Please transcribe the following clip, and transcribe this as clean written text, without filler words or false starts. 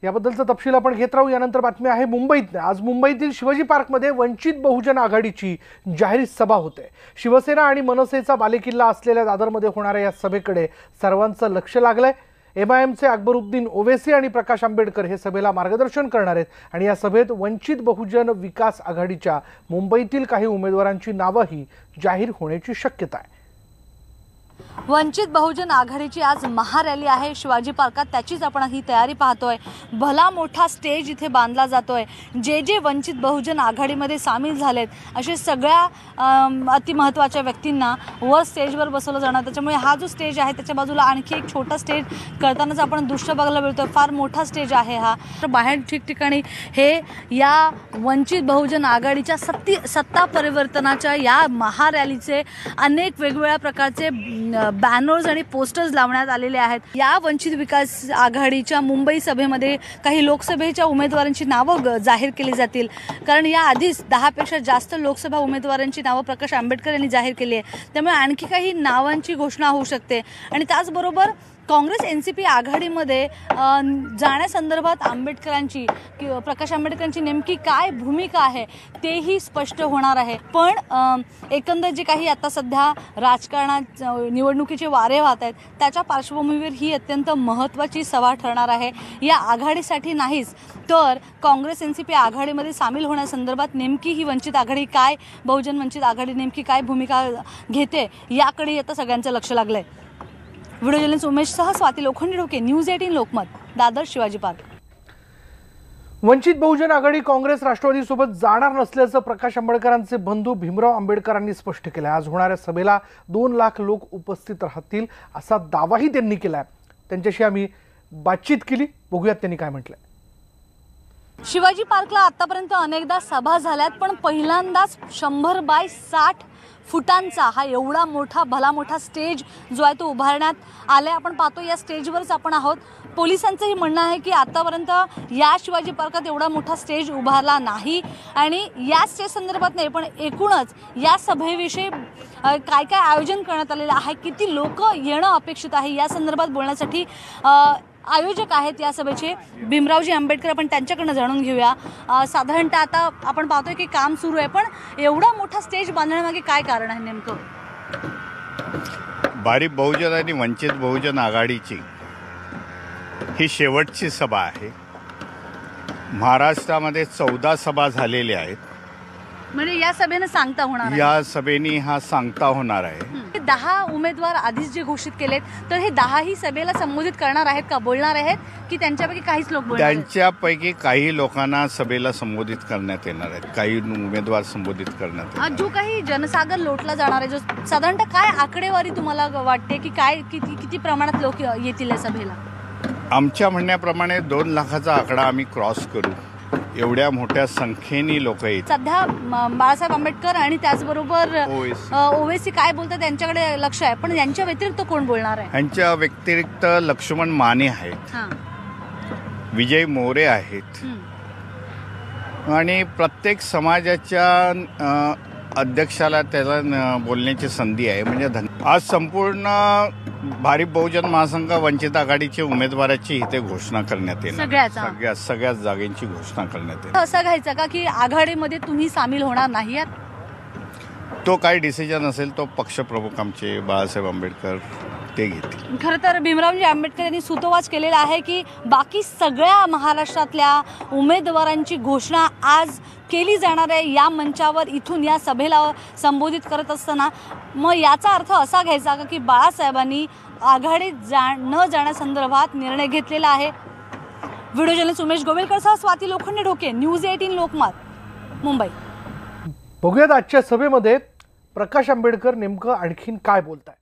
याबद्दलचा तपशील आपण घेत राहू। यानंतर बातमी आहे मुंबईत। आज मुंबईतील शिवाजी पार्कमध्ये वंचित बहुजन आघाडीची जाहीर सभा होते। शिवसेना आणि मनसेचा बालेकिल्ला असलेल्या दादरमध्ये होणाऱ्या या सभेकडे सर्वांचं लक्ष लागलंय। एमआयएमचे अकबरुद्दीन ओवैसी आणि प्रकाश आंबेडकर हे सभेला मार्गदर्शन करणार आहेत आणि या सभेत वंचित बहुजन विकास आघाडीच्या मुंबईतील काही उमेदवारांची नावंही जाहीर होण्याची शक्यता आहे। वंचित बहुजन आघाडीची आज महारॅली आहे शिवाजी पार्कात। त्याचीच आपण ही तयारी पाहतोय। भला मोठा स्टेज इथे बांधला जातोय। जे जे वंचित बहुजन आघाडीमध्ये सामील झालेत असे सगळ्या अति महत्त्वाच्या व्यक्तींना वर स्टेजवर बसवलं जाणार। त्याच्यामुळे हा जो स्टेज आहे त्याच्या बाजूला आणखी एक छोटा स्टेज करतानाच आपण दृश्य बघायला मिळतोय। फार मोठा स्टेज आहे हा। बाहेर ठिकठिकाणी हे या वंचित बहुजन आघाडीच्या सत्ता परिवर्तनाच्या या महारॅलीचे अनेक वेगवेगळ्या प्रकारचे बॅनर्स आणि पोस्टर्स लावण्यात आलेले आहेत। या वंचित विकास आघाडीच्या मुंबई सभेमध्ये काही लोकसभेच्या उमेदवारांची नावं जाहीर केली जातील, कारण या आधीच 10 पेक्षा जास्त लोकसभा उमेदवारांची नावं प्रकाश आंबेडकर यांनी जाहीर केली आहे। त्यामुळे आणखी काही नावांची घोषणा होऊ शकते आणि त्याचबरोबर काँग्रेस एनसीपी आघाडीमध्ये जाण्यासंदर्भात आंबेडकरांची प्रकाश आंबेडकरांची नेमकी काय भूमिका आहे तेही स्पष्ट होणार आहे। पण एकंदर जे काही आता सध्या राजकारणात निवडणुकीचे वारे वाहत आहेत त्याच्या पार्श्वभूमीवर ही अत्यंत महत्त्वाची सभा ठरणार आहे। या आघाडीसाठी नाहीच तर काँग्रेस एनसीपी आघाडीमध्ये सामील होण्यासंदर्भात नेमकी ही वंचित आघाडी काय, बहुजन वंचित आघाडी नेमकी काय भूमिका घेते याकडे आता सगळ्यांचं लक्ष लागलंय। व्हिडिओ जर्नलिस्ट उमेशसह स्वाती लोखंडे, न्यूज 18 लोकमत, दादर शिवाजी पार्क। वंचित बहुजन आघाडी काँग्रेस राष्ट्रवादीसोबत जाणार नसल्याचं प्रकाश आंबेडकरांचे बंधू भीमराव आंबेडकरांनी स्पष्ट केलं। आज होणाऱ्या सभेला 2 लाख लोक उपस्थित राहतील असा दावाही त्यांनी केलाय। त्यांच्याशी आम्ही बातचीत केली, बघूयात त्यांनी काय म्हटलंय। शिवाजी पार्कला आतापर्यंत अनेकदा सभा झाल्यात, पण पहिल्यांदाच 100 बाय 60 फुटांचा हा एवढा मोठा भला मोठा स्टेज जो आहे तो उभारण्यात आलाय। आपण पाहतो या स्टेजवरच आपण आहोत। पोलिसांचंही म्हणणं आहे की आतापर्यंत या शिवाजी पार्कात एवढा मोठा स्टेज उभारला नाही आणि या स्टेज संदर्भात नाही पण एकूणच या सभेविषयी काय काय आयोजन करण्यात आलेलं आहे, किती लोक येणं अपेक्षित आहे या संदर्भात बोलण्यासाठी आयोजक आहेत या सभेचे भीमरावजी आंबेडकर। आपण त्यांच्याकडनं जाणून घेऊया। साधारणतः आता आपण पाहतोय की काम सुरू आहे, पण एवढा मोठा स्टेज बांधण्यामागे काय कारण आहे नेमकं? भारिप बहुजन आणि वंचित बहुजन आघाडीची ही शेवटची सभा आहे। महाराष्ट्रामध्ये 14 सभा झालेल्या आहेत, म्हणजे या सभेने सांगता होणार आहे। या सभेने हा सांगता होणार आहे। 10 उमेदवार आधीच जे घोषित केलेत तर हे 10 ही सभेला संबोधित करणार आहेत का, बोलणार आहेत की त्यांच्यापैकी काहीच लोक बोलणार आहेत? त्यांच्यापैकी काही लोकांना सभेला संबोधित करण्यात येणार आहेत, काही उमेदवार संबोधित करण्यात येणार। जो काही जनसागर लोटला जाणार आहे, जो साधारणतः काय आकडेवारी तुम्हाला वाटते की काय किती प्रमाणात लोक येतील या सभेला? आमच्या म्हणण्याप्रमाणे 2 लाखाचा आकडा आम्ही क्रॉस करू, एवढ्या मोठ्या संख्येने लोक येतात। सध्या बाळासाहेब आंबेडकर आणि त्याचबरोबर ओवैसी काय बोलतात त्यांच्याकडे लक्ष आहे, पण यांच्या व्यतिरिक्त कोण बोलणार आहे? यांच्या व्यतिरिक्त लक्ष्मण माने आहेत, विजय मोरे आहेत आणि प्रत्येक समाजाच्या अध्यक्षाला त्याला बोलण्याची संधी आहे। म्हणजे आज संपूर्ण भारिप बहुजन महासंघ वंचित आघाडीच्या उमेदवाराची इथे घोषणा करण्यात येणार। सगळ्याच जागेची घोषणा करण्यात येणार। असं घ्यायचं का की आघाडीमध्ये तुम्ही सामील होणार नाही? तो काय डिसिजन असेल तो पक्षप्रमुख आमचे बाळासाहेब आंबेडकर ते घेतील। खरं तर भीमरावजी आंबेडकर यांनी सुतोवाच केलेला आहे की बाकी सगळ्या महाराष्ट्रातल्या उमेदवारांची घोषणा आज केली जाणार आहे या मंचावर, इथून या सभेला संबोधित करत असताना। मग याचा अर्थ असा घ्यायचा का की बाळासाहेबांनी आघाडीत न जाण्यासंदर्भात निर्णय घेतलेला आहे? व्हिडिओ जर्नलिस्ट उमेश गोवेलकरसह स्वाती लोखंडे, न्यूज 18 लोकमत, मुंबई। बघूयात आजच्या सभेमध्ये प्रकाश आंबेडकर नेमकं आणखीन काय बोलताय।